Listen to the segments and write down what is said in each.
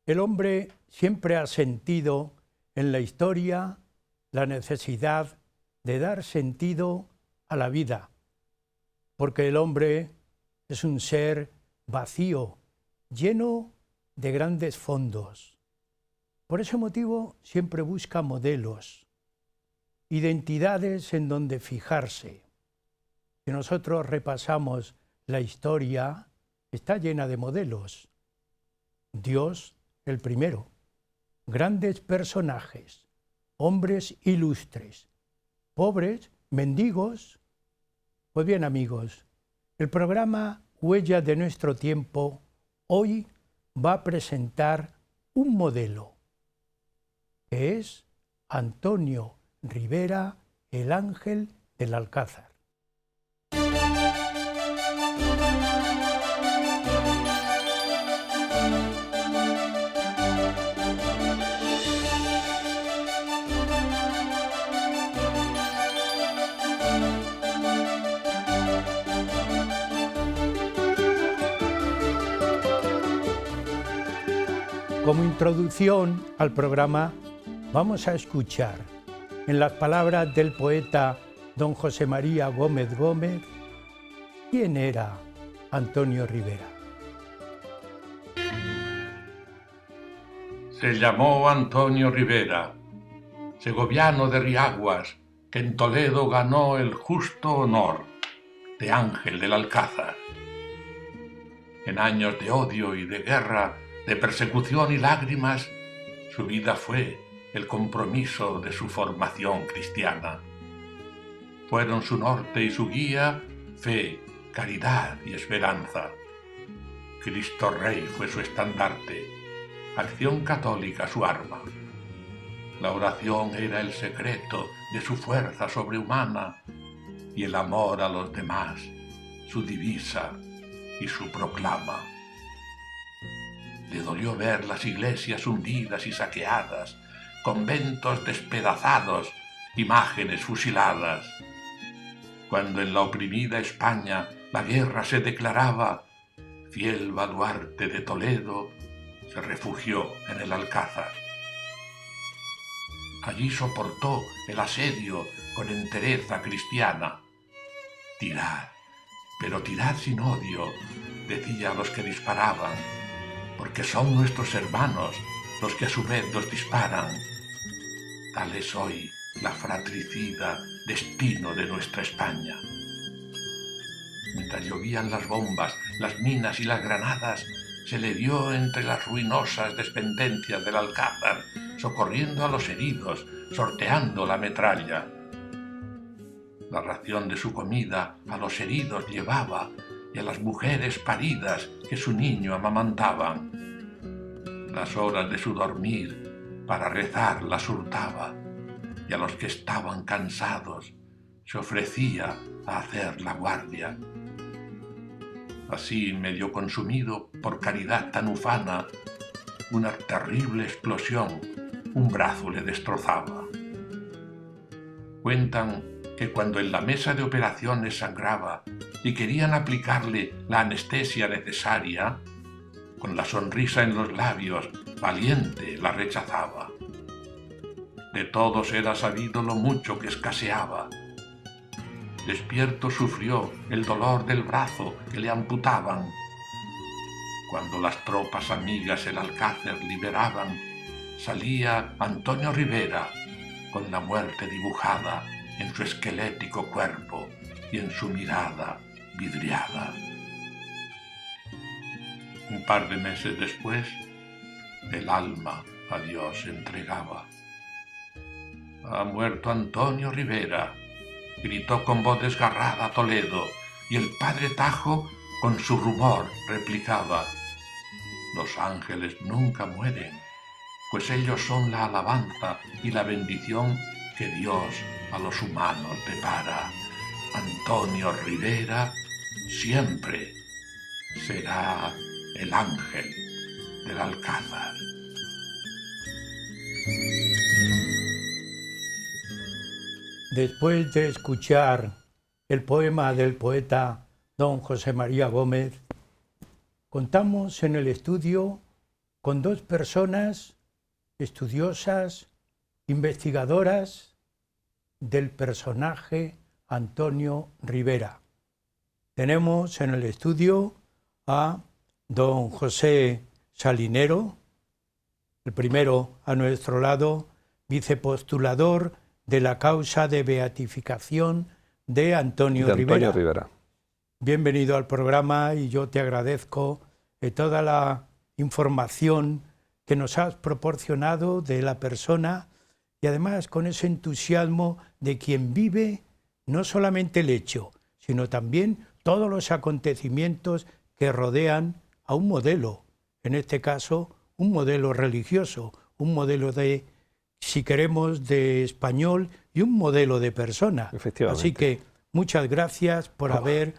El hombre siempre ha sentido en la historia la necesidad de dar sentido a la vida, porque el hombre es un ser vacío, lleno de grandes fondos. Por ese motivo siempre busca modelos, identidades en donde fijarse. Si nosotros repasamos la historia, está llena de modelos. Dios, el primero, grandes personajes, hombres ilustres, pobres, mendigos. Pues bien, amigos, el programa Huella de nuestro tiempo hoy va a presentar un modelo, que es Antonio Rivera, el Ángel del Alcázar. Como introducción al programa, vamos a escuchar, en las palabras del poeta don José María Gómez Gómez, ¿quién era Antonio Rivera? Se llamó Antonio Rivera, segoviano de Riaguas, que en Toledo ganó el justo honor de Ángel del Alcázar. En años de odio y de guerra, de persecución y lágrimas, su vida fue el compromiso de su formación cristiana. Fueron su norte y su guía fe, caridad y esperanza. Cristo Rey fue su estandarte, acción católica su arma. La oración era el secreto de su fuerza sobrehumana y el amor a los demás, su divisa y su proclama. Le dolió ver las iglesias hundidas y saqueadas, conventos despedazados, imágenes fusiladas. Cuando en la oprimida España la guerra se declaraba, fiel baluarte de Toledo se refugió en el Alcázar. Allí soportó el asedio con entereza cristiana. Tirad, pero tirad sin odio, decía a los que disparaban, porque son nuestros hermanos los que a su vez nos disparan. Tal es hoy la fratricida destino de nuestra España. Mientras llovían las bombas, las minas y las granadas, se le vio entre las ruinosas dependencias del Alcázar, socorriendo a los heridos, sorteando la metralla. La ración de su comida a los heridos llevaba y a las mujeres paridas que su niño amamantaban. Las horas de su dormir para rezar las hurtaba, y a los que estaban cansados se ofrecía a hacer la guardia. Así, medio consumido por caridad tan ufana, una terrible explosión un brazo le destrozaba. Cuentan que cuando en la mesa de operaciones sangraba y querían aplicarle la anestesia necesaria, con la sonrisa en los labios, valiente la rechazaba. De todos era sabido lo mucho que escaseaba. Despierto sufrió el dolor del brazo que le amputaban. Cuando las tropas amigas el Alcázar liberaban, salía Antonio Rivera con la muerte dibujada en su esquelético cuerpo y en su mirada vidriada. Un par de meses después, el alma a Dios entregaba. Ha muerto Antonio Rivera, gritó con voz desgarrada Toledo, y el padre Tajo con su rumor replicaba: los ángeles nunca mueren, pues ellos son la alabanza y la bendición que Dios a los humanos depara. Antonio Rivera siempre será el ángel del Alcázar. Después de escuchar el poema del poeta don José María Gómez, contamos en el estudio con dos personas estudiosas, investigadoras del personaje Antonio Rivera. Tenemos en el estudio a don José Salinero, el primero a nuestro lado, vicepostulador de la causa de beatificación de Antonio Rivera. Bienvenido al programa y yo te agradezco toda la información que nos has proporcionado de la persona y además con ese entusiasmo de quien vive no solamente el hecho, sino también todos los acontecimientos que rodean a un modelo, en este caso un modelo religioso, un modelo de, si queremos, de español y un modelo de persona. Efectivamente. Así que muchas gracias por haber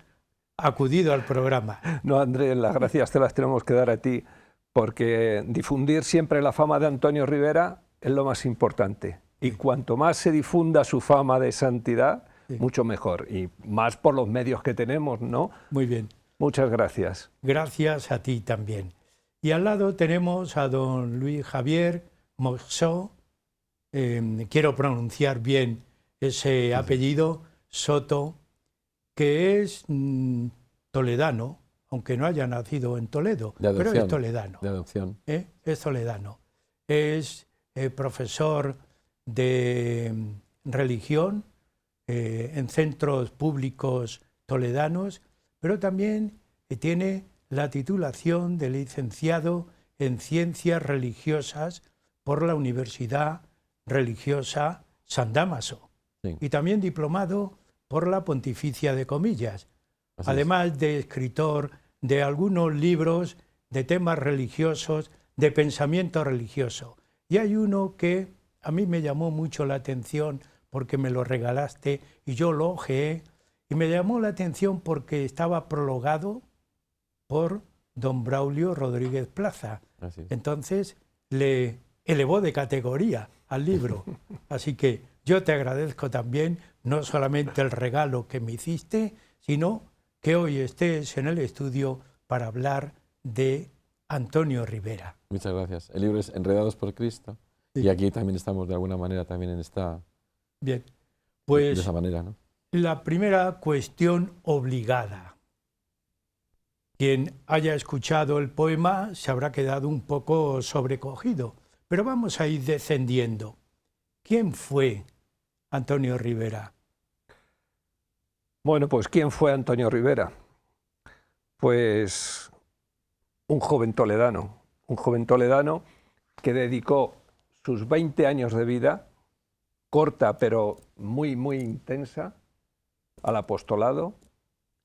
acudido al programa. No, Andrés, las gracias te las tenemos que dar a ti, porque difundir siempre la fama de Antonio Rivera es lo más importante. Y cuanto más se difunda su fama de santidad, mucho mejor. Y más por los medios que tenemos, ¿no? Muy bien. Muchas gracias. Gracias a ti también. Y al lado tenemos a don Luis Javier Moxó, quiero pronunciar bien ese apellido, Soto, que es toledano, aunque no haya nacido en Toledo, pero es toledano. De adopción. Es toledano. Es profesor de religión en centros públicos toledanos, pero también tiene la titulación de licenciado en Ciencias Religiosas por la Universidad Religiosa San Dámaso, y también diplomado por la Pontificia de Comillas, además de escritor de algunos libros de temas religiosos, de pensamiento religioso. Y hay uno que a mí me llamó mucho la atención porque me lo regalaste y yo lo hojeé, y me llamó la atención porque estaba prologado por don Braulio Rodríguez Plaza. Entonces le elevó de categoría al libro. Así que yo te agradezco también no solamente el regalo que me hiciste, sino que hoy estés en el estudio para hablar de Antonio Rivera. Muchas gracias. El libro es Enredados por Cristo, y aquí también estamos de alguna manera también en esta... Bien, pues de esa manera, ¿no? La primera cuestión obligada. Quien haya escuchado el poema se habrá quedado un poco sobrecogido, pero vamos a ir descendiendo. ¿Quién fue Antonio Rivera? Bueno, pues ¿quién fue Antonio Rivera? Pues un joven toledano que dedicó sus 20 años de vida, corta pero muy, muy intensa, al apostolado,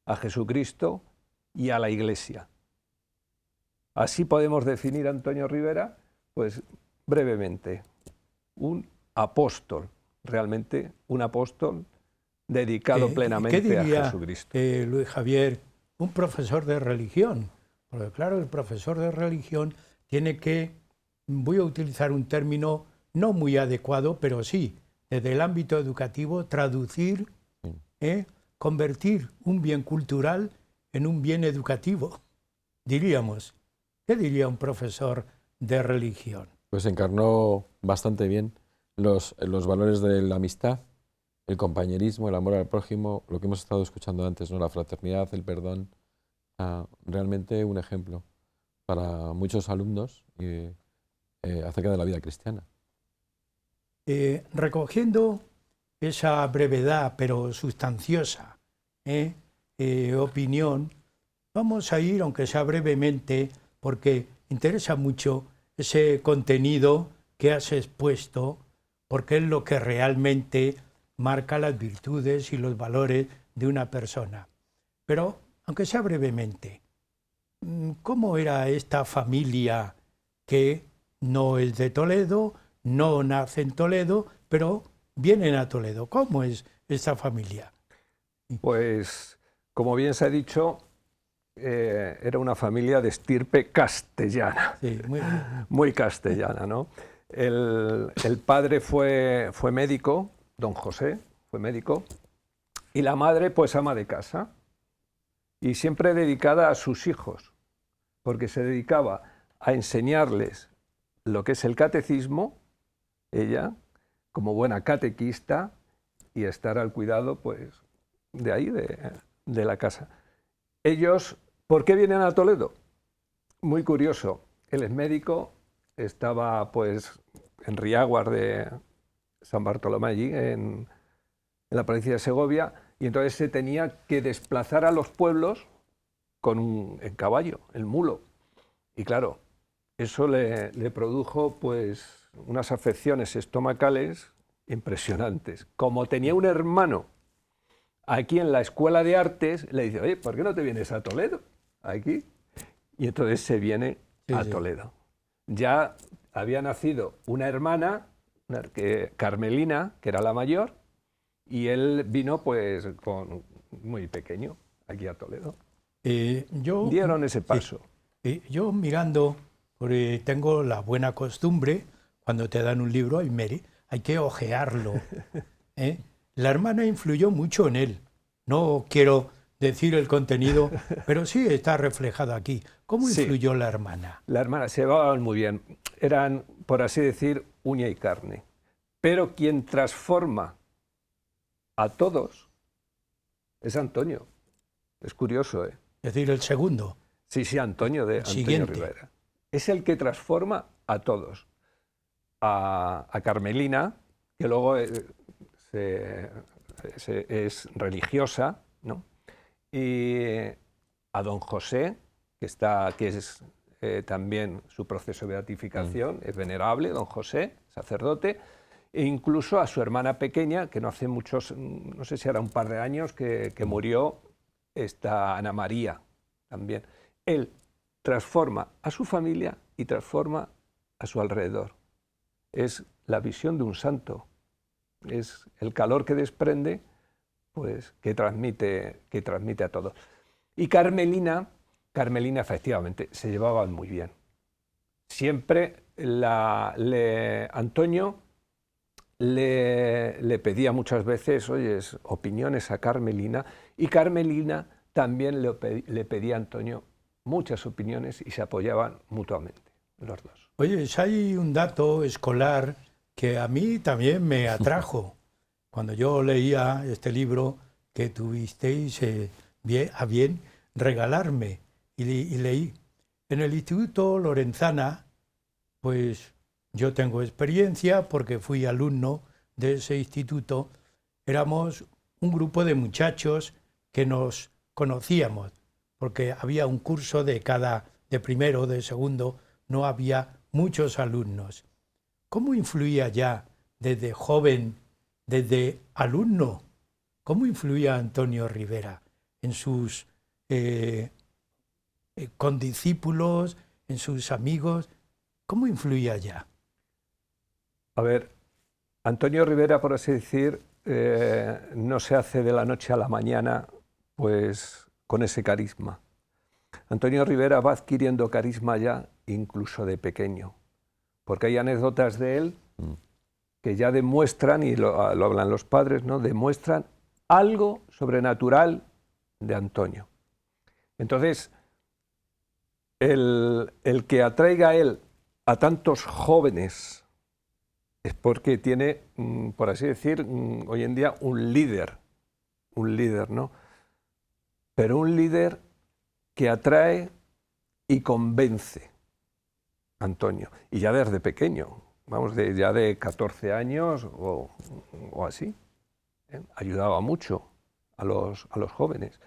a Jesucristo y a la Iglesia. Así podemos definir a Antonio Rivera, pues brevemente, un apóstol, realmente un apóstol dedicado plenamente a Jesucristo. Luis Javier, un profesor de religión, porque claro, el profesor de religión tiene que, voy a utilizar un término no muy adecuado, pero sí, desde el ámbito educativo, traducir, convertir un bien cultural en un bien educativo, diríamos. ¿Qué diría un profesor de religión? Pues encarnó bastante bien los valores de la amistad, el compañerismo, el amor al prójimo, lo que hemos estado escuchando antes, ¿no? La fraternidad, el perdón. Realmente un ejemplo para muchos alumnos acerca de la vida cristiana. Recogiendo esa brevedad pero sustanciosa opinión, vamos a ir, aunque sea brevemente, porque interesa mucho ese contenido que has expuesto, porque es lo que realmente marca las virtudes y los valores de una persona. Pero, aunque sea brevemente, ¿cómo era esta familia que no es de Toledo, no nace en Toledo, pero vienen a Toledo? ¿Cómo es esta familia? Pues, como bien se ha dicho, era una familia de estirpe castellana. Sí, muy castellana, ¿no? El padre fue médico, don José, fue médico, y la madre, pues, ama de casa, y siempre dedicada a sus hijos, porque se dedicaba a enseñarles lo que es el catecismo, ella, como buena catequista, y estar al cuidado, pues, de ahí, de la casa. Ellos, ¿por qué vienen a Toledo? Muy curioso. Él es médico, estaba, pues, en Riaguas de San Bartolomé, allí, en la provincia de Segovia, y entonces se tenía que desplazar a los pueblos en caballo, el mulo. Y claro, eso le produjo, pues, unas afecciones estomacales impresionantes. Como tenía un hermano aquí en la Escuela de Artes, le dice, oye, ¿por qué no te vienes a Toledo? Aquí. Y entonces se viene a Toledo. Ya había nacido una hermana, Carmelina, que era la mayor, y él vino pues muy pequeño aquí a Toledo. Dieron ese paso. Yo mirando, porque tengo la buena costumbre, cuando te dan un libro, hay que ojearlo. La hermana influyó mucho en él. No quiero decir el contenido, pero sí está reflejado aquí. ¿Cómo influyó la hermana? La hermana se llevaban muy bien. Eran, por así decir, uña y carne. Pero quien transforma a todos es Antonio. Es curioso, ¿eh? Es decir, el segundo. Sí, Antonio Rivera. Es el que transforma a todos. A Carmelina, que luego es religiosa, ¿no? Y a don José, que es también su proceso de beatificación, es venerable, don José, sacerdote, e incluso a su hermana pequeña, que no hace muchos, no sé si era un par de años, que murió, esta Ana María también. Él transforma a su familia y transforma a su alrededor. Es la visión de un santo, es el calor que desprende, pues que transmite a todos. Y Carmelina efectivamente se llevaban muy bien. Siempre Antonio le pedía muchas veces, oye, opiniones a Carmelina, y Carmelina también le pedía a Antonio muchas opiniones y se apoyaban mutuamente, los dos. Oye, hay un dato escolar que a mí también me atrajo cuando yo leía este libro que tuvisteis a bien regalarme y leí. En el Instituto Lorenzana, pues yo tengo experiencia porque fui alumno de ese instituto. Éramos un grupo de muchachos que nos conocíamos, porque había un curso de primero, de segundo, no había muchos alumnos. ¿Cómo influía ya desde joven, desde alumno, cómo influía Antonio Rivera en sus condiscípulos, en sus amigos? ¿Cómo influía ya? A ver, Antonio Rivera, por así decir, no se hace de la noche a la mañana, pues con ese carisma. Antonio Rivera va adquiriendo carisma ya incluso de pequeño, porque hay anécdotas de él que ya demuestran, y lo hablan los padres, ¿no? Demuestran algo sobrenatural de Antonio. Entonces, el que atraiga a él a tantos jóvenes es porque tiene, por así decir, hoy en día un líder, ¿no? Pero un líder que atrae y convence, Antonio, y ya desde pequeño, vamos, ya de 14 años o así, ayudaba mucho a los jóvenes.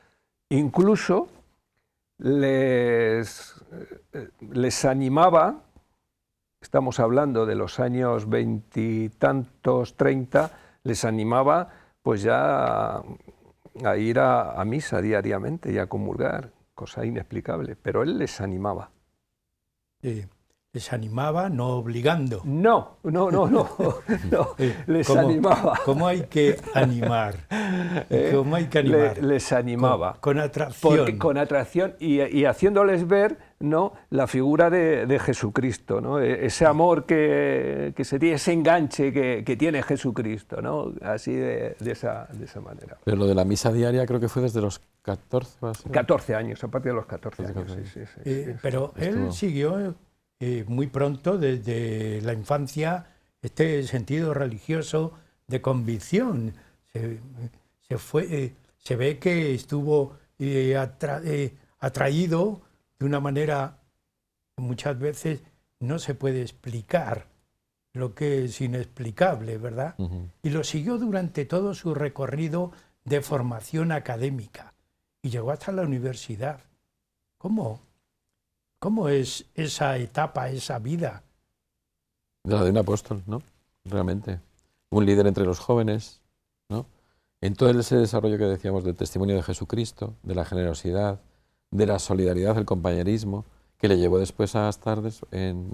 Incluso les animaba, estamos hablando de los años 20 y tantos, 30, les animaba pues ya a ir a misa diariamente y a comulgar, cosa inexplicable, pero él les animaba. Les animaba, no obligando. No, les animaba. ¿Cómo hay que animar? ¿Cómo hay que animar? Les animaba. Con atracción. Con atracción y haciéndoles ver, ¿no?, la figura de Jesucristo, ¿no? Ese amor que se tiene, ese enganche que tiene Jesucristo, ¿no? Así de esa manera. Pero lo de la misa diaria creo que fue desde los 14 o así. 14 años, a partir de los 14 años. Sí. Pero él siguió muy pronto, desde la infancia, este sentido religioso de convicción. Se ve que estuvo atraído de una manera que muchas veces no se puede explicar, lo que es inexplicable, ¿verdad? Y lo siguió durante todo su recorrido de formación académica y llegó hasta la universidad. ¿Cómo es esa etapa, esa vida? La de un apóstol, ¿no? Realmente. Un líder entre los jóvenes, ¿no? En todo ese desarrollo que decíamos del testimonio de Jesucristo, de la generosidad, de la solidaridad, del compañerismo, que le llevó después a estar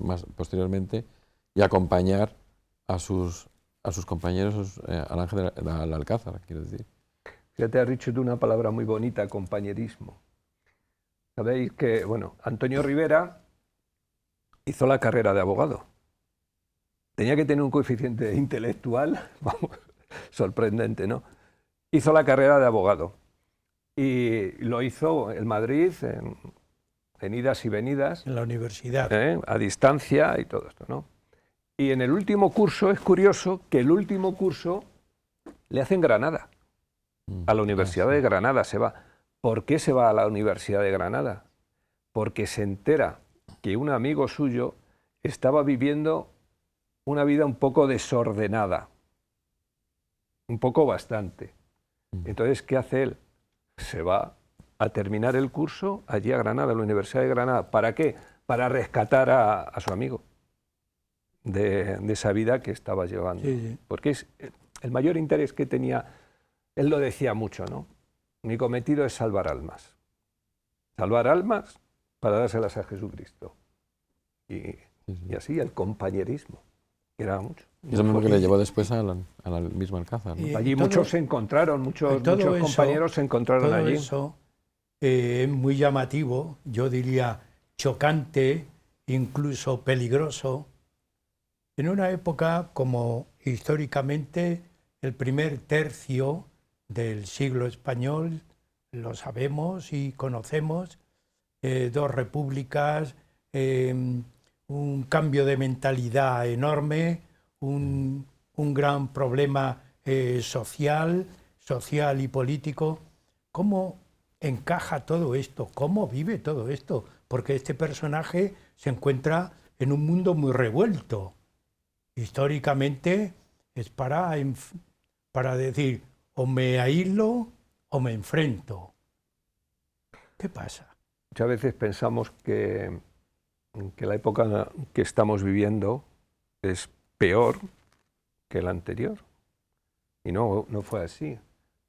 más posteriormente y acompañar a sus compañeros al Ángel al Alcázar, quiero decir. Fíjate, has dicho tú una palabra muy bonita, compañerismo. Sabéis que, bueno, Antonio Rivera hizo la carrera de abogado. Tenía que tener un coeficiente intelectual, vamos, sorprendente, ¿no? Hizo la carrera de abogado y lo hizo en Madrid, en idas y venidas. En la universidad. A distancia y todo esto, ¿no? Y en el último curso, es curioso que el último curso le hace en Granada. A la Universidad de Granada se va. ¿Por qué se va a la Universidad de Granada? Porque se entera que un amigo suyo estaba viviendo una vida un poco desordenada. Un poco bastante. Entonces, ¿qué hace él? Se va a terminar el curso allí a Granada, a la Universidad de Granada. ¿Para qué? Para rescatar a su amigo de esa vida que estaba llevando. Sí. Porque es el mayor interés que tenía, él lo decía mucho, ¿no? Mi cometido es salvar almas. Salvar almas para dárselas a Jesucristo. Y así el compañerismo, que era mucho. Es lo mismo que le llevó después al mismo Alcázar, ¿no? Allí muchos se encontraron, muchos compañeros se encontraron allí. Eso es muy llamativo, yo diría chocante, incluso peligroso, en una época como históricamente el primer tercio del siglo español, lo sabemos y conocemos, dos repúblicas, un cambio de mentalidad enorme, un gran problema social y político. ¿Cómo encaja todo esto? ¿Cómo vive todo esto? Porque este personaje se encuentra en un mundo muy revuelto. Históricamente es para decir, o me aíslo o me enfrento. ¿Qué pasa? Muchas veces pensamos que la época que estamos viviendo es peor que la anterior. Y no fue así.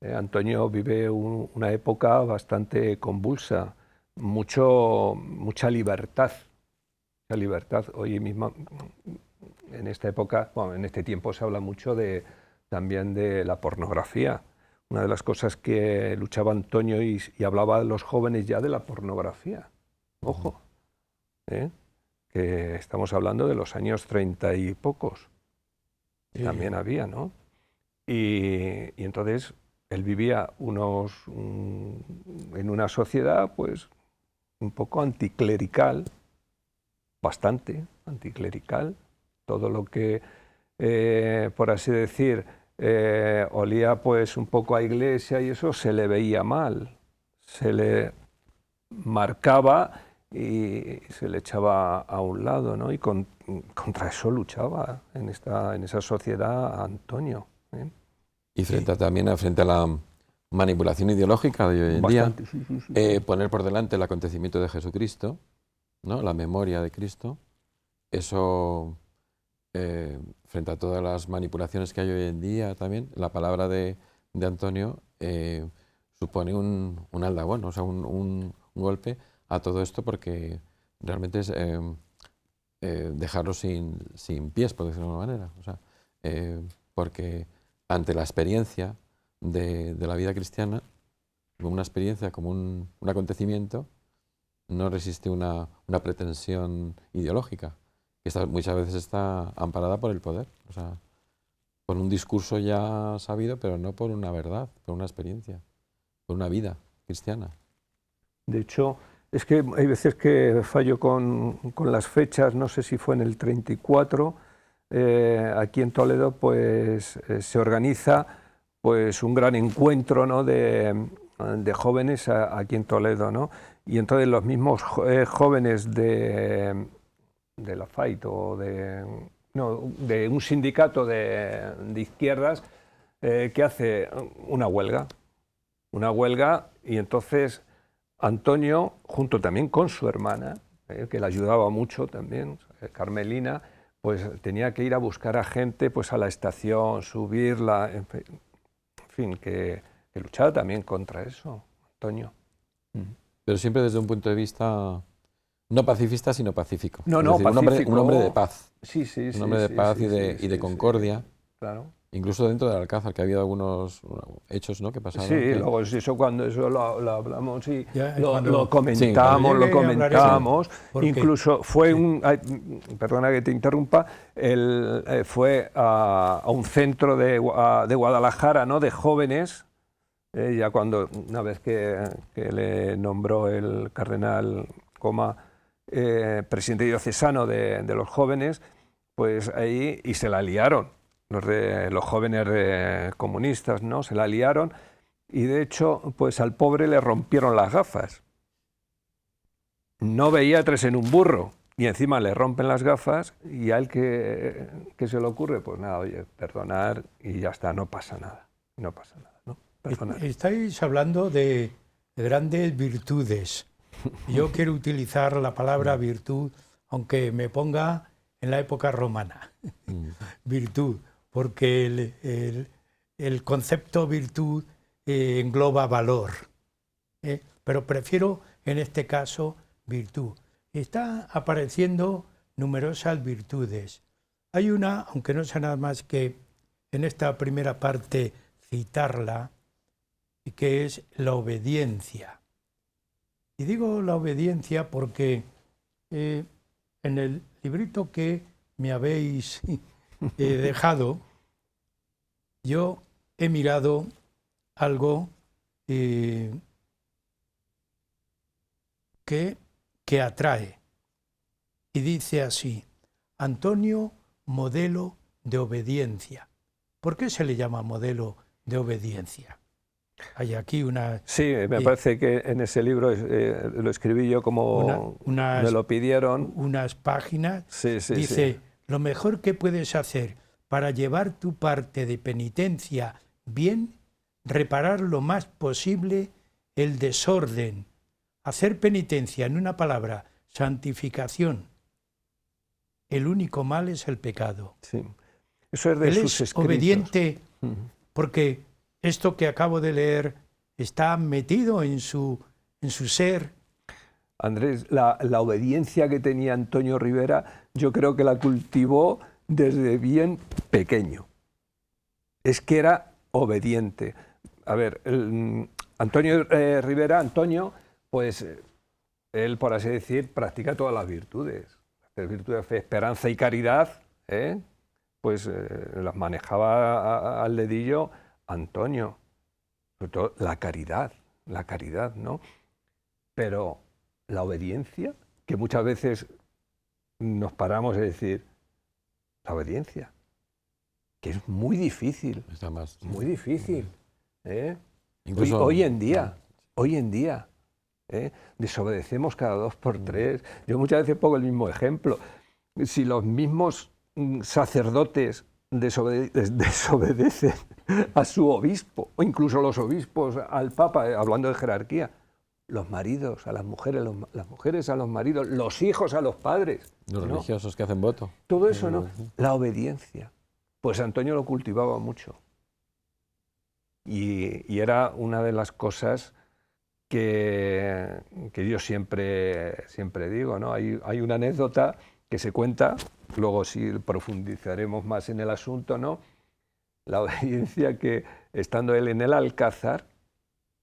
Antonio vive una época bastante convulsa, mucha libertad. Mucha libertad. Hoy mismo, en esta época, bueno, en este tiempo se habla mucho también de la pornografía. Una de las cosas que luchaba Antonio y hablaba a los jóvenes ya de la pornografía. Ojo, que estamos hablando de los años 30 y pocos. Sí. También había, ¿no? Y entonces él vivía en una sociedad pues un poco anticlerical, bastante anticlerical. Todo lo que, por así decir, olía pues un poco a iglesia y eso se le veía mal, se le marcaba y se le echaba a un lado, ¿no? Y contra eso luchaba en esa sociedad Antonio. Y frente a la manipulación ideológica de hoy en Bastante, día, sí. Poner por delante el acontecimiento de Jesucristo, ¿no? La memoria de Cristo, eso, frente a todas las manipulaciones que hay hoy en día también, la palabra de Antonio supone un aldabón, o sea, un golpe a todo esto, porque realmente es dejarlo sin pies, por decirlo de alguna manera. O sea, porque ante la experiencia de la vida cristiana, como una experiencia, como un acontecimiento, no resiste una pretensión ideológica, que muchas veces está amparada por el poder, o sea, por un discurso ya sabido, pero no por una verdad, por una experiencia, por una vida cristiana. De hecho, Es que hay veces que fallo con las fechas, no sé si fue en el 34, aquí en Toledo pues se organiza pues un gran encuentro, ¿no?, de jóvenes aquí en Toledo, ¿no? Y entonces los mismos jóvenes de la FAIT o de un sindicato de izquierdas que hace una huelga y entonces Antonio, junto también con su hermana, que le ayudaba mucho también, Carmelina, pues tenía que ir a buscar a gente pues a la estación, subirla, en fin, que luchaba también contra eso, Antonio. Pero siempre desde un punto de vista no pacifista, sino pacífico. No, Es no, decir, pacífico. Un hombre de paz. Sí, sí, sí. Un hombre de paz y de concordia. Sí, claro. Incluso dentro del Alcázar, que ha habido algunos hechos, ¿no?, que pasaron. Sí, que... luego cuando eso lo hablamos y Ya, lo comentamos, lo comentamos. Porque, incluso fue perdona que te interrumpa, fue a un centro de Guadalajara, ¿no?, de jóvenes, ya una vez que le nombró el cardenal Coma presidente diocesano de los jóvenes, pues ahí, y se la liaron. Los jóvenes comunistas, ¿no?, se la liaron y de hecho pues al pobre le rompieron las gafas. No veía tres en un burro y encima le rompen las gafas y a él que se le ocurre, pues nada, oye, perdonar y ya está, no pasa nada, ¿no? Perdonar. Estáis hablando de grandes virtudes. Yo quiero utilizar la palabra virtud, aunque me ponga en la época romana. Virtud. Porque el concepto virtud engloba valor, pero prefiero en este caso virtud. Está apareciendo numerosas virtudes. Hay una, aunque no sea nada más que en esta primera parte citarla, que es la obediencia. Y digo la obediencia porque en el librito que me habéis dejado, yo he mirado algo que atrae. Y dice así: Antonio, modelo de obediencia. ¿Por qué se le llama modelo de obediencia? Hay aquí una... Sí, me parece que en ese libro lo escribí yo como me lo pidieron. Unas páginas. Sí, dice... Sí. Lo mejor que puedes hacer para llevar tu parte de penitencia bien, reparar lo más posible el desorden, hacer penitencia, en una palabra, santificación. El único mal es el pecado. Sí. Eso es de sus escritos. Obediente, porque esto que acabo de leer está metido en su ser. Andrés, la obediencia que tenía Antonio Rivera, yo creo que la cultivó desde bien pequeño. Es que era obediente. A ver, Antonio Rivera, pues él, por así decir, practica todas las virtudes. Las virtudes de fe, esperanza y caridad, pues las manejaba al dedillo Antonio. Sobre todo la caridad, ¿no? Pero la obediencia, que muchas veces nos paramos a decir, la obediencia, que es muy difícil, muy difícil. Incluso, hoy en día, desobedecemos cada 2 por 3. Yo muchas veces pongo el mismo ejemplo. Si los mismos sacerdotes desobedecen a su obispo, o incluso los obispos al Papa, hablando de jerarquía, los maridos a las mujeres, las mujeres a los maridos, los hijos a los padres. Los religiosos que hacen voto. Todo eso, ¿no? La obediencia. Pues Antonio lo cultivaba mucho. Y era una de las cosas que yo siempre digo, ¿no? Hay una anécdota que se cuenta, luego sí profundizaremos más en el asunto, ¿no? La obediencia que, estando él en el Alcázar,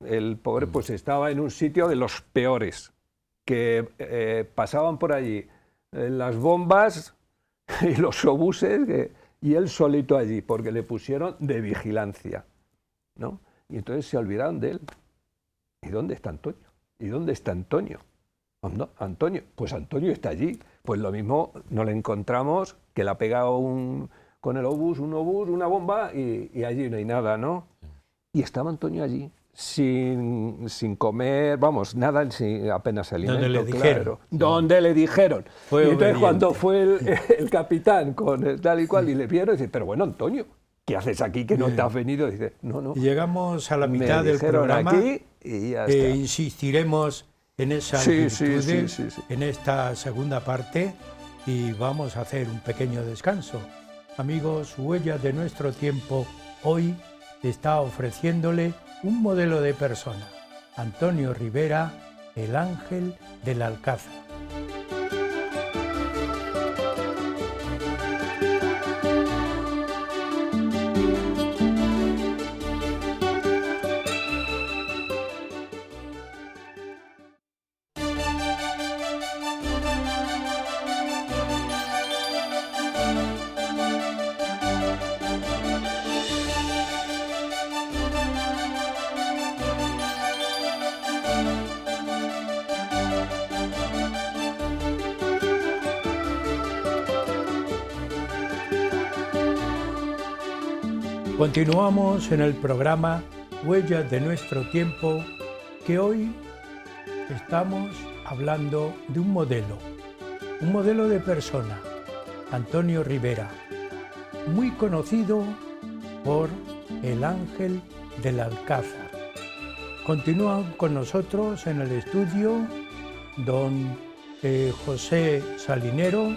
el pobre pues estaba en un sitio de los peores, que pasaban por allí las bombas y los obuses, y él solito allí, porque le pusieron de vigilancia, ¿no? Y entonces se olvidaron de él. ¿Y dónde está Antonio? ¿Y dónde está Antonio? Anda, Antonio, pues Antonio está allí. Pues lo mismo nos le encontramos, que le ha pegado con el obús, una bomba y allí no hay nada, ¿no? Y estaba Antonio allí, sin comer, vamos, nada, apenas alimento. Donde le dijeron. Claro. Donde le dijeron. Fue y entonces obediente. cuando fue el capitán con el tal y cual y le vieron, dice, pero bueno, Antonio, ¿qué haces aquí que no te has venido? Dice, no. Y llegamos a la Me mitad del dijeron programa. aquí y ya está. Insistiremos en esas Sí, virtudes sí. en esta segunda parte y vamos a hacer un pequeño descanso. Amigos, Huellas de nuestro tiempo hoy está ofreciéndole un modelo de persona, Antonio Rivera, el ángel del Alcázar. Continuamos en el programa Huellas de nuestro tiempo, que hoy estamos hablando de un modelo de persona, Antonio Rivera, muy conocido por el ángel del Alcázar. Continúan con nosotros en el estudio don José Salinero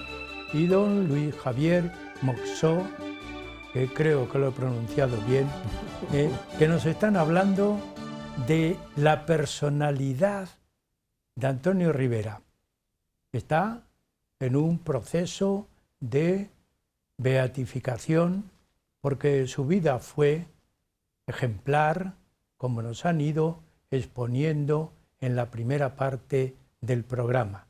y don Luis Javier Moxó, que creo que lo he pronunciado bien, que nos están hablando de la personalidad de Antonio Rivera. Está en un proceso de beatificación porque su vida fue ejemplar, como nos han ido exponiendo en la primera parte del programa.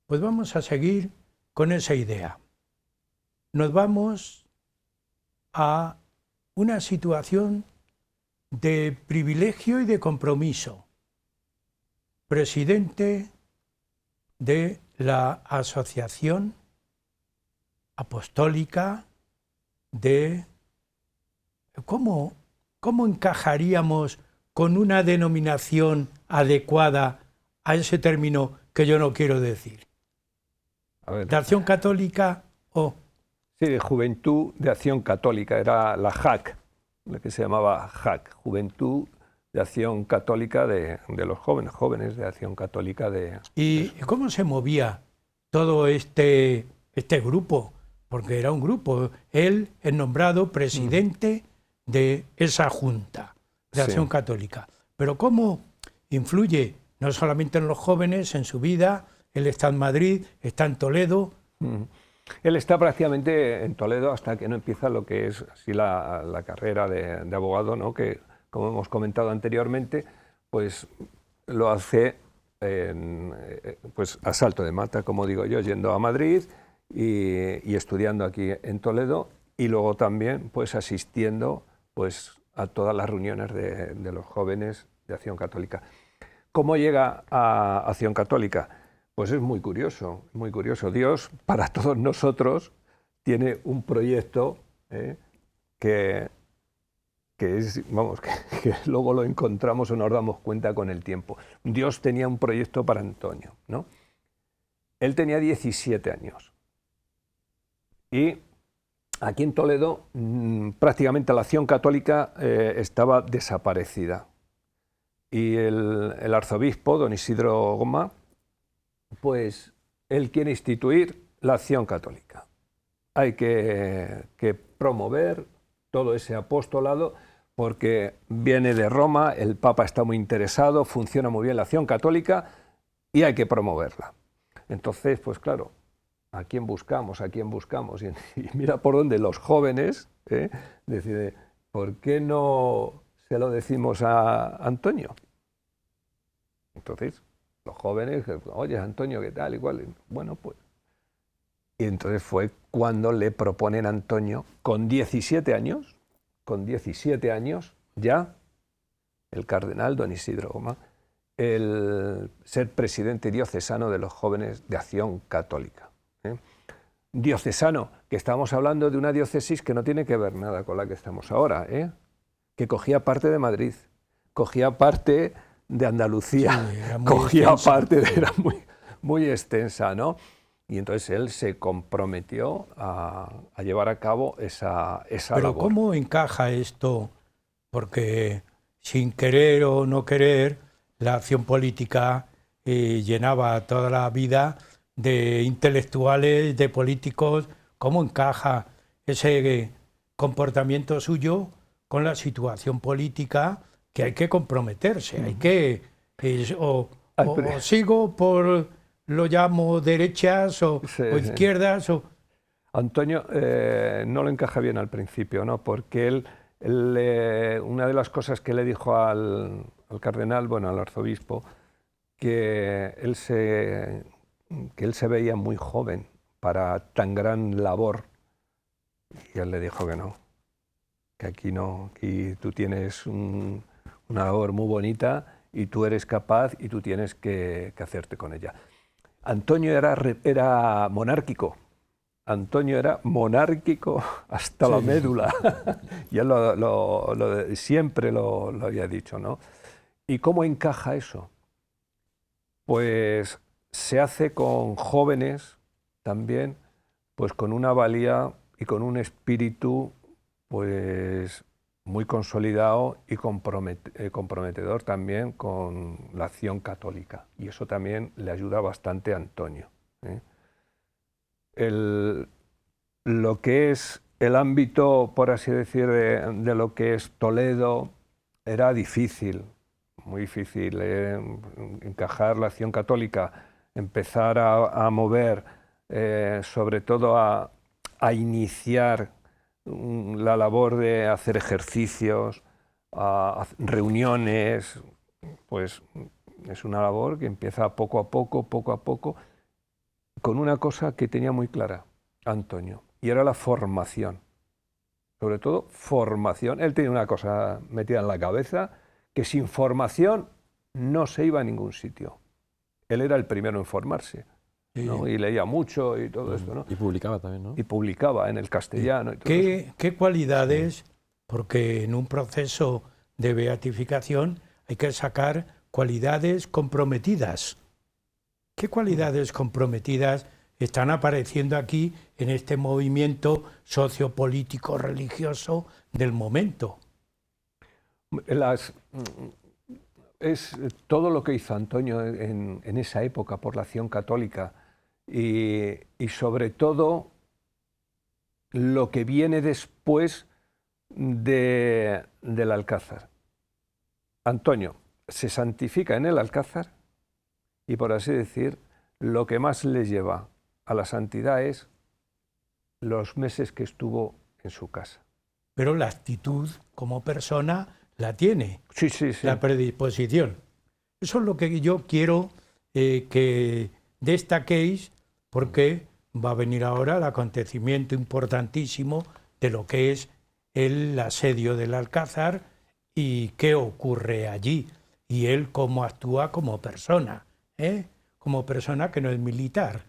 Pues vamos a seguir con esa idea. Nos vamos a una situación de privilegio y de compromiso. Presidente de la Asociación Apostólica de... ¿Cómo encajaríamos con una denominación adecuada a ese término que yo no quiero decir? A ver. ¿De Acción Católica o...? Sí, de Juventud de Acción Católica, era la JAC, la que se llamaba JAC, Juventud de Acción Católica de los jóvenes de Acción Católica de... ¿Y cómo se movía todo este grupo? Porque era un grupo. Él es nombrado presidente de esa Junta de Acción Católica. Pero ¿cómo influye no solamente en los jóvenes, en su vida? Él está en Madrid, está en Toledo. Él está prácticamente en Toledo hasta que no empieza lo que es así la carrera de abogado, ¿no? Que, como hemos comentado anteriormente, pues lo hace pues a salto de mata, como digo yo, yendo a Madrid y estudiando aquí en Toledo, y luego también pues asistiendo pues a todas las reuniones de los jóvenes de Acción Católica. ¿Cómo llega a Acción Católica? Pues es muy curioso, muy curioso. Dios, para todos nosotros, tiene un proyecto que es, vamos, que luego lo encontramos o nos damos cuenta con el tiempo. Dios tenía un proyecto para Antonio, ¿no? Él tenía 17 años. Y aquí en Toledo prácticamente la Acción Católica estaba desaparecida. Y el arzobispo, don Isidro Goma, pues él quiere instituir la Acción Católica. Hay que promover todo ese apostolado porque viene de Roma, el Papa está muy interesado, funciona muy bien la Acción Católica y hay que promoverla. Entonces, pues claro, ¿a quién buscamos? ¿A quién buscamos? Y mira por dónde los jóvenes deciden, ¿por qué no se lo decimos a Antonio? Entonces, los jóvenes, oye, Antonio, ¿qué tal? Igual, bueno, pues. Y entonces fue cuando le proponen a Antonio, con 17 años ya, el cardenal don Isidro Goma, el ser presidente diocesano de los jóvenes de Acción Católica. Diocesano, que estamos hablando de una diócesis que no tiene que ver nada con la que estamos ahora, que cogía parte de Madrid, cogía parte de Andalucía, sí, cogía extensa. parte era muy extensa, ¿no? Y entonces él se comprometió a llevar a cabo esa Pero labor. ¿cómo encaja esto? Porque sin querer o no querer, la acción política llenaba toda la vida de intelectuales, de políticos. ¿Cómo encaja ese comportamiento suyo con la situación política que hay que comprometerse? Hay que... o sigo por, lo llamo derechas o izquierdas o... Antonio no lo encaja bien al principio, ¿no? Porque él una de las cosas que le dijo al cardenal, bueno, al arzobispo, que él se veía muy joven para tan gran labor, y él le dijo que no, que aquí no, aquí tú tienes una labor muy bonita y tú eres capaz y tú tienes que hacerte con ella. Antonio era monárquico. Antonio era monárquico hasta la médula, y él siempre lo había dicho, ¿no? ¿Y cómo encaja eso? Pues se hace con jóvenes también, pues con una valía y con un espíritu pues muy consolidado y comprometedor también con la acción católica, y eso también le ayuda bastante a Antonio, ¿eh? Lo que es el ámbito, por así decir, de lo que es Toledo, era difícil, muy difícil, encajar la acción católica, empezar a mover, sobre todo a iniciar la labor de hacer ejercicios, a reuniones, pues es una labor que empieza poco a poco, con una cosa que tenía muy clara Antonio, y era la formación. Sobre todo formación. Él tenía una cosa metida en la cabeza, que sin formación no se iba a ningún sitio. Él era el primero en formarse, ¿no? Y leía mucho y todo esto, ¿no? Y publicaba también, ¿no? Y publicaba en el castellano. Y todo eso. ¿Qué cualidades? Porque en un proceso de beatificación hay que sacar cualidades comprometidas. ¿Qué cualidades comprometidas están apareciendo aquí en este movimiento sociopolítico religioso del momento? Es todo lo que hizo Antonio en esa época por la acción católica, y sobre todo lo que viene después del Alcázar. Antonio se santifica en el Alcázar, y por así decir, lo que más le lleva a la santidad es los meses que estuvo en su casa. Pero la actitud como persona la tiene, Sí. la predisposición. Eso es lo que yo quiero que destaquéis, porque va a venir ahora el acontecimiento importantísimo de lo que es el asedio del Alcázar y qué ocurre allí, y él cómo actúa como persona, como persona que no es militar,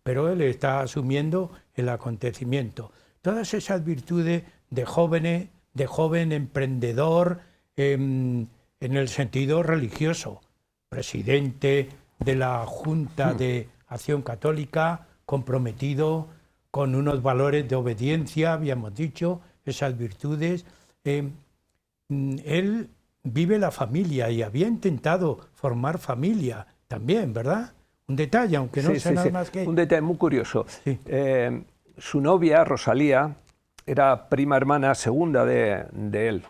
pero él está asumiendo el acontecimiento. Todas esas virtudes de joven emprendedor en el sentido religioso, presidente de la Junta de Acción Católica, comprometido con unos valores de obediencia, habíamos dicho, esas virtudes. Él vive la familia y había intentado formar familia también, ¿verdad? Un detalle, aunque no sea nada más que... Un detalle muy curioso. Sí. Su novia, Rosalía, era prima hermana segunda de él,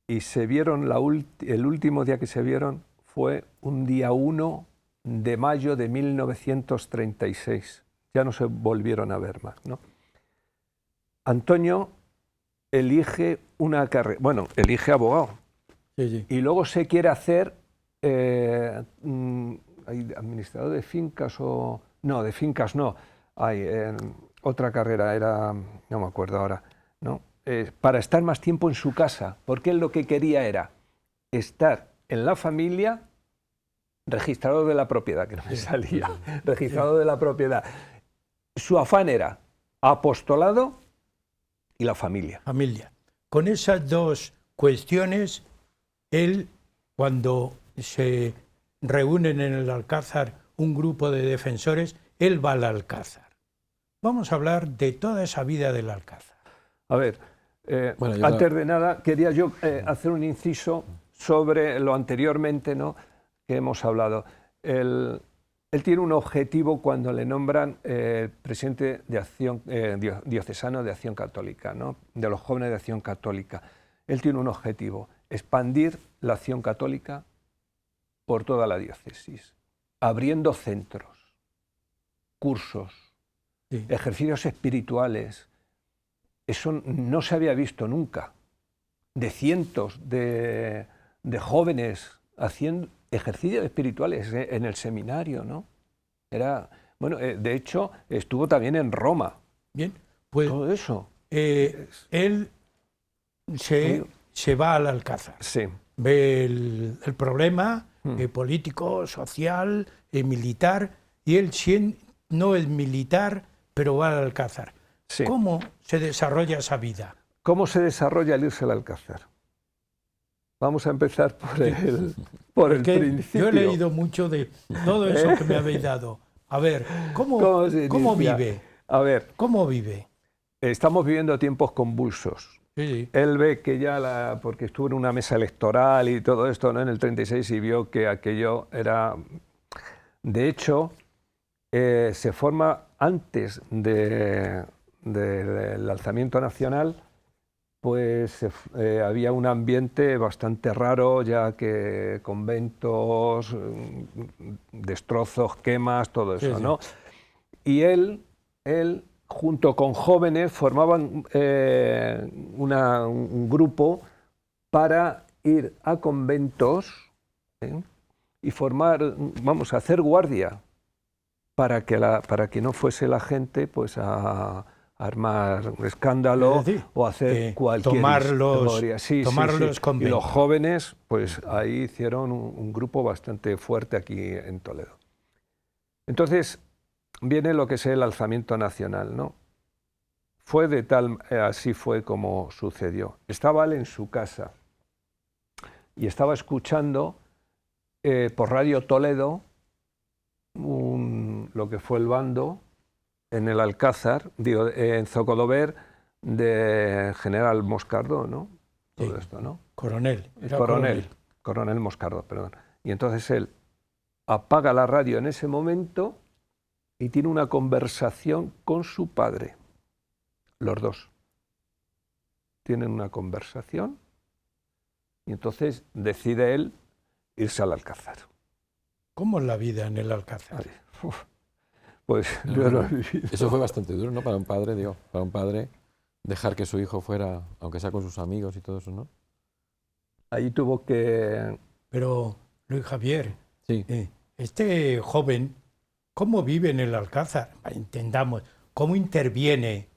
y se vieron, el último día que se vieron fue un día 1 de mayo de 1936. Ya no se volvieron a ver más, ¿no? Antonio elige una carrera, bueno, elige abogado, Sí. y luego se quiere hacer administrador de fincas o... No, de fincas no. Otra carrera era... No me acuerdo ahora, ¿no? para estar más tiempo en su casa, porque él lo que quería era estar en la familia, registrado de la propiedad, que no me salía, registrado de la propiedad. Su afán era apostolado y la familia. Familia. Con esas dos cuestiones, él, cuando se reúnen en el Alcázar un grupo de defensores, él va al Alcázar. Vamos a hablar de toda esa vida del Alcázar. A ver, antes de nada, quería yo hacer un inciso sobre lo anteriormente, ¿no?, que hemos hablado. Él tiene un objetivo cuando le nombran presidente de Acción diocesano de Acción Católica, ¿no?, de los jóvenes de Acción Católica. Él tiene un objetivo: expandir la acción católica por toda la diócesis, abriendo centros, cursos, ejercicios espirituales. Eso no se había visto nunca, de cientos de jóvenes haciendo ejercicios espirituales en el seminario, ¿no? Bueno, de hecho, estuvo también en Roma. Bien, pues todo eso. Él se va al Alcázar. Sí. Ve el problema político, social, militar, y él no es militar, pero va al Alcázar. Sí. ¿Cómo se desarrolla esa vida? ¿Cómo se desarrolla el irse al Alcázar? Vamos a empezar por el principio. Yo he leído mucho de todo eso que me habéis dado. A ver, ¿cómo vive? A ver, ¿cómo vive? Estamos viviendo tiempos convulsos. Sí. Él ve que ya, porque estuvo en una mesa electoral y todo esto, ¿no?, en el 36, y vio que aquello era... De hecho, se forma antes del alzamiento nacional, pues había un ambiente bastante raro, ya que conventos, destrozos, quemas, todo eso, ¿no? Y él, junto con jóvenes, formaban un grupo para ir a conventos y hacer guardia para que no fuese la gente pues a armar escándalo o hacer cualquier historia. Tomar los conventos. Y los jóvenes, pues ahí hicieron un grupo bastante fuerte aquí en Toledo. Entonces viene lo que es el alzamiento nacional, ¿no? Así fue como sucedió. Estaba él en su casa y estaba escuchando por Radio Toledo lo que fue el bando en el Alcázar, en Zocodover, de General Moscardó, ¿no? Todo esto, ¿no? Coronel Moscardó, perdón. Y entonces él apaga la radio en ese momento y tiene una conversación con su padre. Los dos tienen una conversación y entonces decide él irse al Alcázar. ¿Cómo es la vida en el Alcázar? Pues yo lo he vivido. Eso fue bastante duro, ¿no? Para un padre, dejar que su hijo fuera, aunque sea con sus amigos y todo eso, ¿no? Ahí tuvo que... Pero, Luis Javier, sí. Este joven, ¿cómo vive en el Alcázar? Entendamos, ¿cómo interviene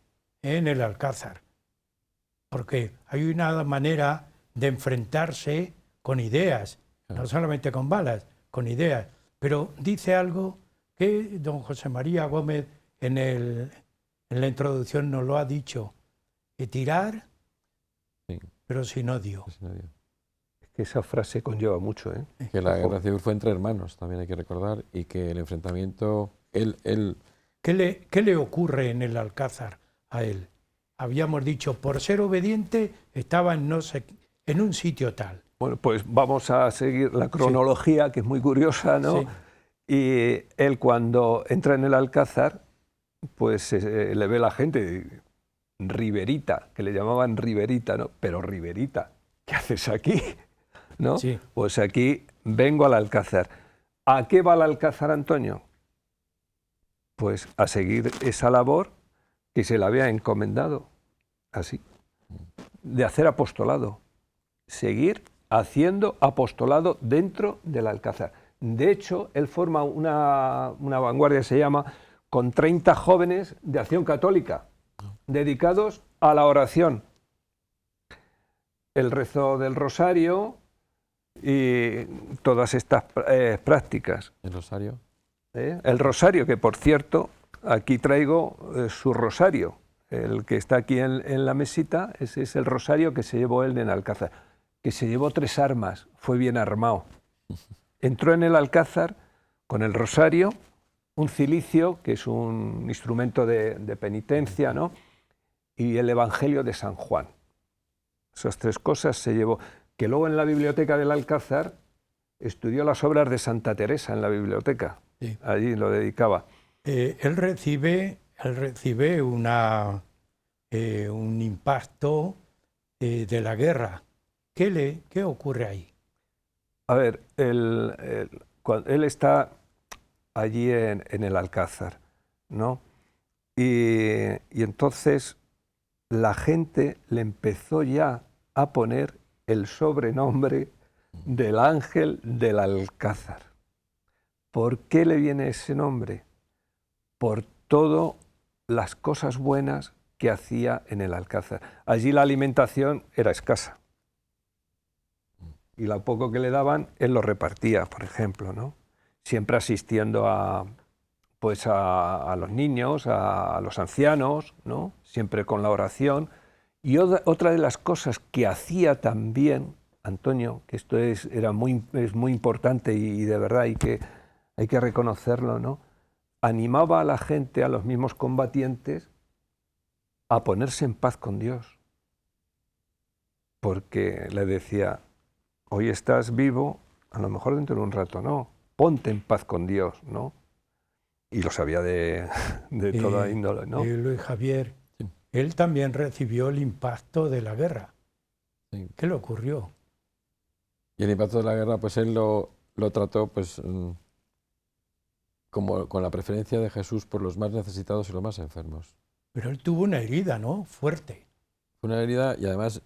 en el Alcázar? Porque hay una manera de enfrentarse con ideas, no solamente con balas, con ideas. Pero dice algo que don José María Gómez en la introducción nos lo ha dicho, que tirar, pero sin odio. Es que esa frase conlleva mucho, ¿eh? Que la guerra civil fue entre hermanos, también hay que recordar, y que el enfrentamiento... ¿Qué le ocurre en el Alcázar a él? Habíamos dicho, por ser obediente, estaba en un sitio tal. Bueno, pues vamos a seguir la cronología, que es muy curiosa, ¿no? Sí. Y él, cuando entra en el Alcázar, pues le ve la gente, Riverita, que le llamaban Riverita, ¿no? Pero Riverita, ¿qué haces aquí? ¿No? Sí. Pues aquí vengo al Alcázar. ¿A qué va el Alcázar, Antonio? Pues a seguir esa labor que se le había encomendado, así, de hacer apostolado, seguir haciendo apostolado dentro del Alcázar. De hecho, él forma una vanguardia, se llama, con 30 jóvenes de Acción Católica, dedicados a la oración, el rezo del rosario y todas estas prácticas. ¿El rosario? El rosario, que por cierto, aquí traigo su rosario. El que está aquí en la mesita, ese es el rosario que se llevó él en Alcázar, que se llevó 3 armas, fue bien armado. Entró en el Alcázar con el rosario, un cilicio, que es un instrumento de penitencia, ¿no? Y el Evangelio de San Juan. Esas 3 cosas se llevó. Que luego en la biblioteca del Alcázar estudió las obras de Santa Teresa en la biblioteca. Sí. Allí lo dedicaba. Él recibe un impacto de la guerra. ¿Qué ocurre ahí? A ver, cuando él está allí en el Alcázar, ¿no? Y entonces la gente le empezó ya a poner el sobrenombre del ángel del Alcázar. ¿Por qué le viene ese nombre? Por todas las cosas buenas que hacía en el Alcázar. Allí la alimentación era escasa. Y lo poco que le daban, él lo repartía, por ejemplo, ¿no? Siempre asistiendo a los niños, a los ancianos, ¿no? Siempre con la oración. Y otra de las cosas que hacía también Antonio, que esto es muy importante y de verdad hay que reconocerlo, ¿no? Animaba a la gente, a los mismos combatientes, a ponerse en paz con Dios. Porque le decía, hoy estás vivo, a lo mejor dentro de un rato no, ponte en paz con Dios, ¿no? Y lo sabía de toda índole, ¿no? Luis Javier, Sí. él también recibió el impacto de la guerra. Sí. ¿Qué le ocurrió? Y el impacto de la guerra, pues él lo trató pues, como con la preferencia de Jesús por los más necesitados y los más enfermos. Pero él tuvo una herida, ¿no? Fuerte. Fue una herida y además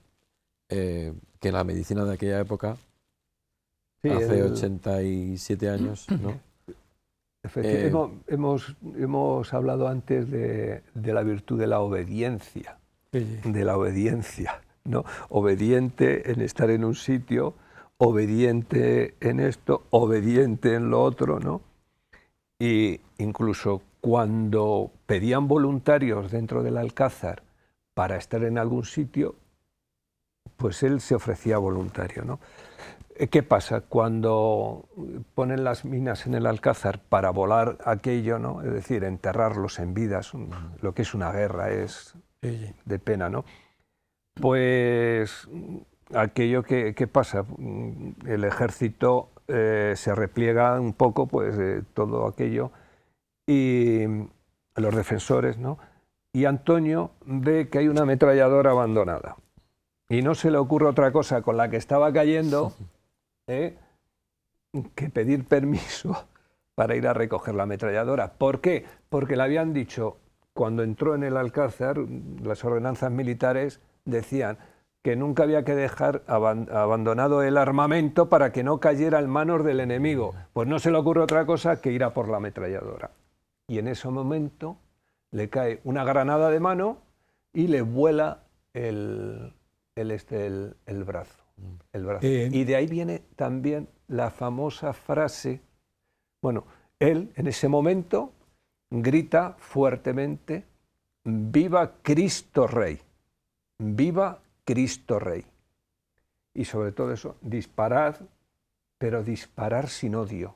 que la medicina de aquella época, Sí, hace 87 años, ¿no? Hemos hablado antes de la virtud de la obediencia, ¿no? Obediente en estar en un sitio, obediente en esto, obediente en lo otro, ¿no? Y incluso cuando pedían voluntarios dentro del Alcázar para estar en algún sitio, pues él se ofrecía voluntario, ¿no? ¿Qué pasa? Cuando ponen las minas en el Alcázar para volar aquello, ¿no? Es decir, enterrarlos en vida, lo que es una guerra, es de pena, ¿no? Pues aquello que pasa, el ejército se repliega un poco, pues todo aquello, y los defensores, ¿no? Y Antonio ve que hay una ametralladora abandonada y no se le ocurre otra cosa con la que estaba cayendo que pedir permiso para ir a recoger la ametralladora. ¿Por qué? Porque le habían dicho, cuando entró en el Alcázar, las ordenanzas militares decían que nunca había que dejar abandonado el armamento para que no cayera en manos del enemigo. Pues no se le ocurre otra cosa que ir a por la ametralladora. Y en ese momento le cae una granada de mano y le vuela el brazo. Y de ahí viene también la famosa frase, bueno, él en ese momento grita fuertemente, ¡viva Cristo Rey! ¡Viva Cristo Rey! Y sobre todo eso, disparad, pero disparar sin odio.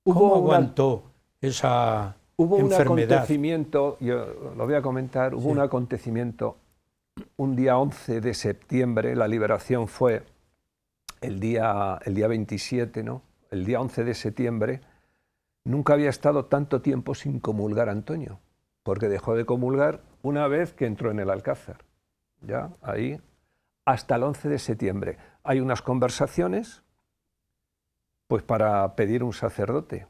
¿Cómo aguantó esa enfermedad? Un acontecimiento, yo lo voy a comentar, hubo un acontecimiento un día 11 de septiembre, la liberación fue el día 27, ¿no? El día 11 de septiembre, nunca había estado tanto tiempo sin comulgar Antonio, porque dejó de comulgar una vez que entró en el Alcázar. Ya, ahí, hasta el 11 de septiembre. Hay unas conversaciones, pues para pedir un sacerdote,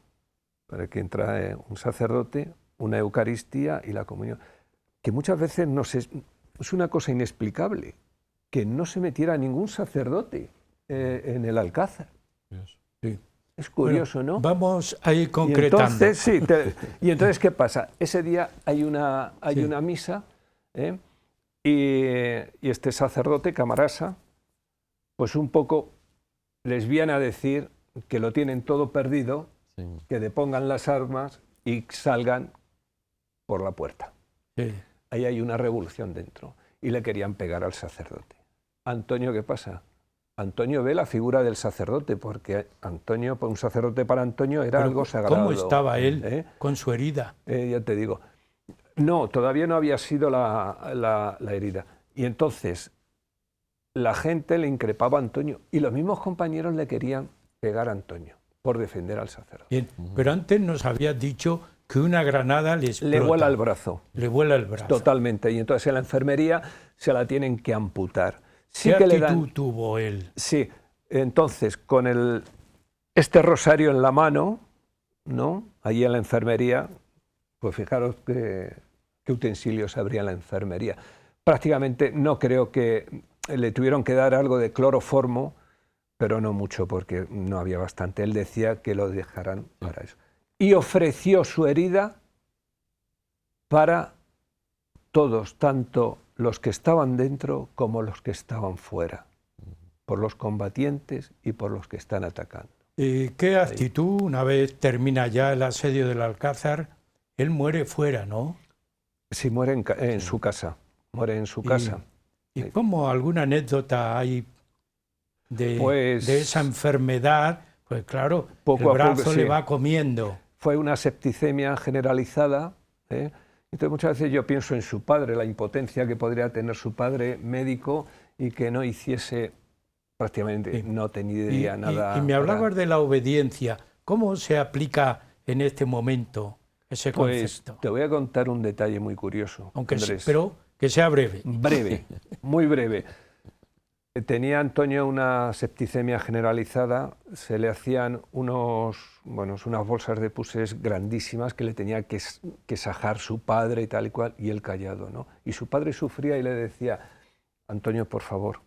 para que entre un sacerdote, una Eucaristía y la comunión, que muchas veces es una cosa inexplicable, que no se metiera ningún sacerdote en el Alcázar. Sí. Es curioso, bueno, ¿no? Vamos a ir concretando. Y entonces, ¿qué pasa? Ese día hay una misa Y este sacerdote, Camarasa, pues un poco les viene a decir que lo tienen todo perdido, Sí. que depongan las armas y salgan por la puerta. Sí. Ahí hay una revolución dentro. Y le querían pegar al sacerdote. Antonio, ¿qué pasa? Antonio ve la figura del sacerdote, porque Antonio, un sacerdote para Antonio era Pero algo sagrado. ¿cómo estaba él ¿Eh? con su herida? Ya te digo. No, todavía no había sido la herida. Y entonces la gente le increpaba a Antonio y los mismos compañeros le querían pegar a Antonio por defender al sacerdote. Bien, pero antes nos habías dicho que una granada le explota. Le vuela el brazo. Le vuela el brazo. Totalmente. Y entonces en la enfermería se la tienen que amputar. Sí ¿Qué que le actitud dan, tuvo él? sí, entonces con este rosario en la mano, ¿no? Allí en la enfermería, pues fijaros qué utensilios habría en la enfermería. Prácticamente no creo que le tuvieron que dar algo de cloroformo, pero no mucho porque no había bastante. Él decía que lo dejaran para eso. Y ofreció su herida para todos, tanto los que estaban dentro como los que estaban fuera, por los combatientes y por los que están atacando. ¿Qué actitud, una vez termina ya el asedio del Alcázar, él muere fuera, ¿no? Sí, muere en su casa, muere en su casa. ¿Y cómo alguna anécdota hay de Pues, esa enfermedad? Pues claro, poco el a brazo poco, le sí. va comiendo. Fue una septicemia generalizada, ¿eh? Entonces muchas veces yo pienso en su padre, la impotencia que podría tener su padre médico y que no hiciese prácticamente, Sí. no tendría nada. Y me hablabas de la obediencia. ¿Cómo se aplica en este momento ese Pues concepto? te voy a contar un detalle muy curioso, Aunque Andrés. pero que sea breve. Breve, muy breve. Tenía Antonio una septicemia generalizada, se le hacían unas bolsas de puses grandísimas que le tenía que sajar su padre y tal y cual, y él callado, ¿no? Y su padre sufría y le decía, Antonio, por favor,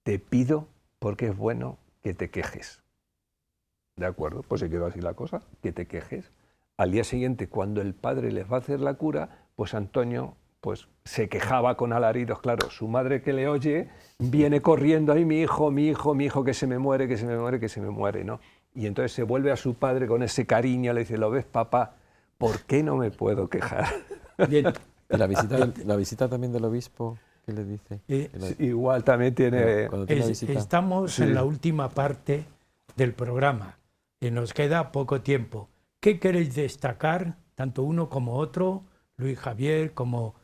te pido, porque es bueno, que te quejes. ¿De acuerdo? Pues se quedó así la cosa, que te quejes. Al día siguiente, cuando el padre les va a hacer la cura, pues Antonio pues se quejaba con alaridos, claro, su madre que le oye viene corriendo, ay, mi hijo, que se me muere, que se me muere, que se me muere, ¿no? Y entonces se vuelve a su padre con ese cariño, le dice, ¿lo ves, papá? ¿Por qué no me puedo quejar? Bien. ¿Y la visita también del obispo? ¿Qué le dice? Igual también tiene... Cuando tiene visita. Estamos en la última parte del programa y nos queda poco tiempo. ¿Qué queréis destacar, tanto uno como otro, Luis Javier como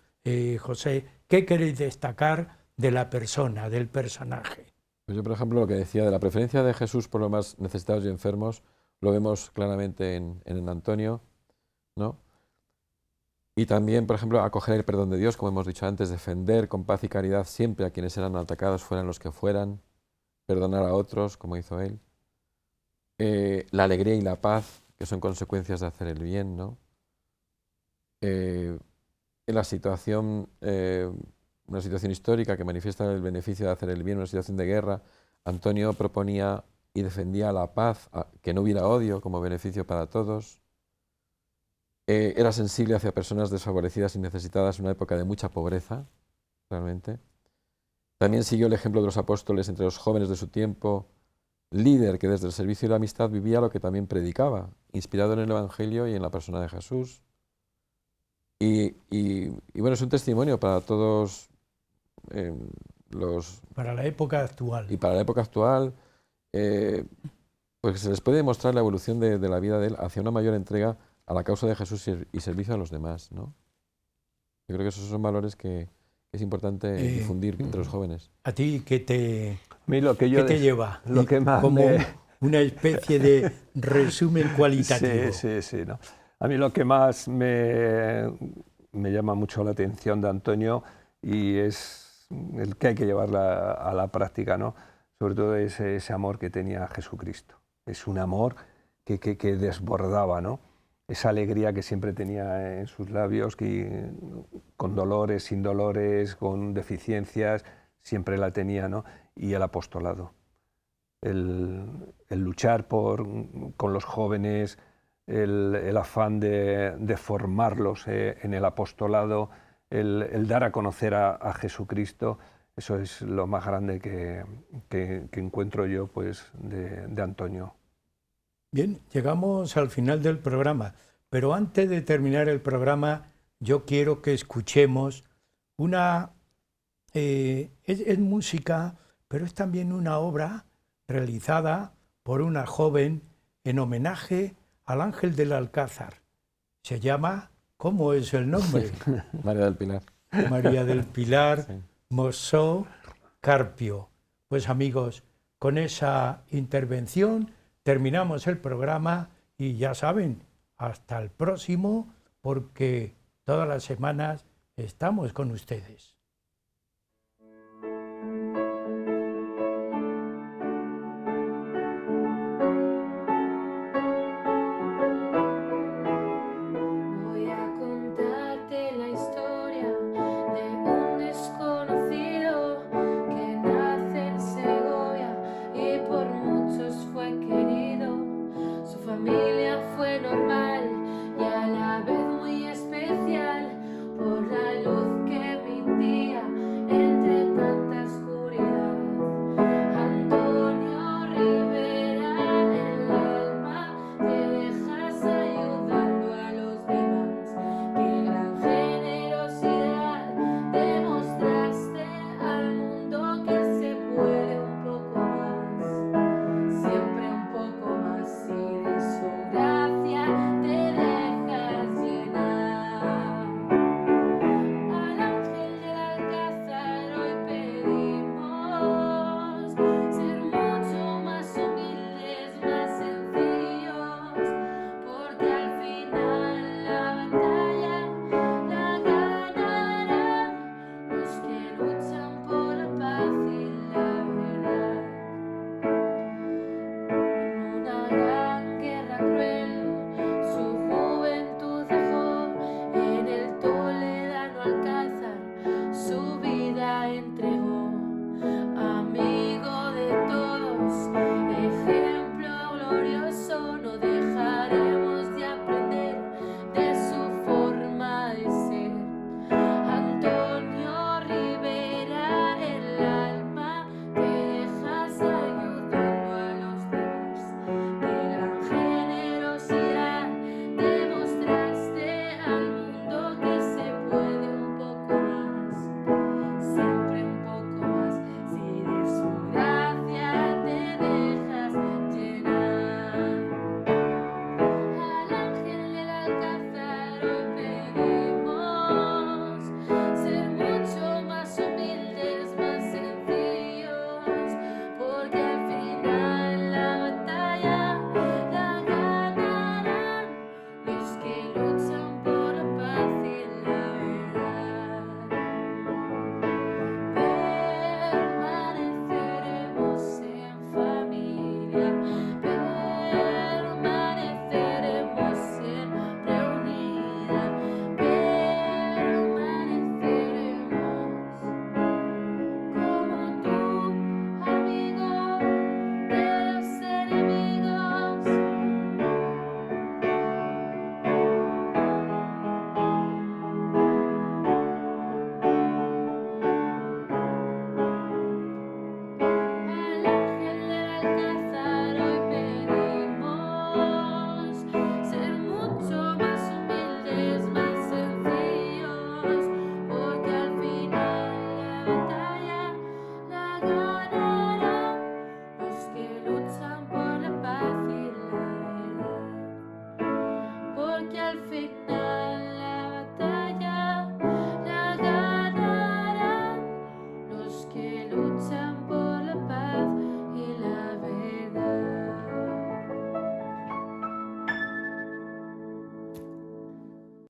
José? ¿Qué queréis destacar de la persona, del personaje? Pues yo, por ejemplo, lo que decía de la preferencia de Jesús por los más necesitados y enfermos, lo vemos claramente en Antonio, ¿no? Y también, por ejemplo, acoger el perdón de Dios, como hemos dicho antes, defender con paz y caridad siempre a quienes eran atacados, fueran los que fueran, perdonar a otros, como hizo él. La alegría y la paz, que son consecuencias de hacer el bien, ¿no? En la situación, una situación histórica que manifiesta el beneficio de hacer el bien, una situación de guerra, Antonio proponía y defendía la paz, que no hubiera odio como beneficio para todos. Era sensible hacia personas desfavorecidas y necesitadas en una época de mucha pobreza, realmente. También siguió el ejemplo de los apóstoles entre los jóvenes de su tiempo, líder que desde el servicio y la amistad vivía lo que también predicaba, inspirado en el Evangelio y en la persona de Jesús. Y bueno, es un testimonio para todos los... Para la época actual. Y para la época actual, pues se les puede demostrar la evolución de la vida de él hacia una mayor entrega a la causa de Jesús y servicio a los demás, ¿no? Yo creo que esos son valores que es importante difundir entre los jóvenes. ¿A ti qué te, A mí lo que yo qué te lleva? Lo que más como una especie de resumen cualitativo. Sí, no. A mí lo que más me llama mucho la atención de Antonio y es el que hay que llevarla a la práctica, ¿no? Sobre todo ese amor que tenía a Jesucristo. Es un amor que desbordaba, ¿no? Esa alegría que siempre tenía en sus labios, que con dolores, sin dolores, con deficiencias, siempre la tenía, ¿no? Y el apostolado. El luchar con los jóvenes, el afán de formarlos en el apostolado, el dar a conocer a Jesucristo, eso es lo más grande que encuentro yo pues, de Antonio. Bien, llegamos al final del programa, pero antes de terminar el programa, yo quiero que escuchemos una... es música, pero es también una obra realizada por una joven en homenaje al Ángel del Alcázar. Se llama, ¿cómo es el nombre? María del Pilar. María del Pilar, Sí. Mosó Carpio. Pues amigos, con esa intervención terminamos el programa y ya saben, hasta el próximo, porque todas las semanas estamos con ustedes.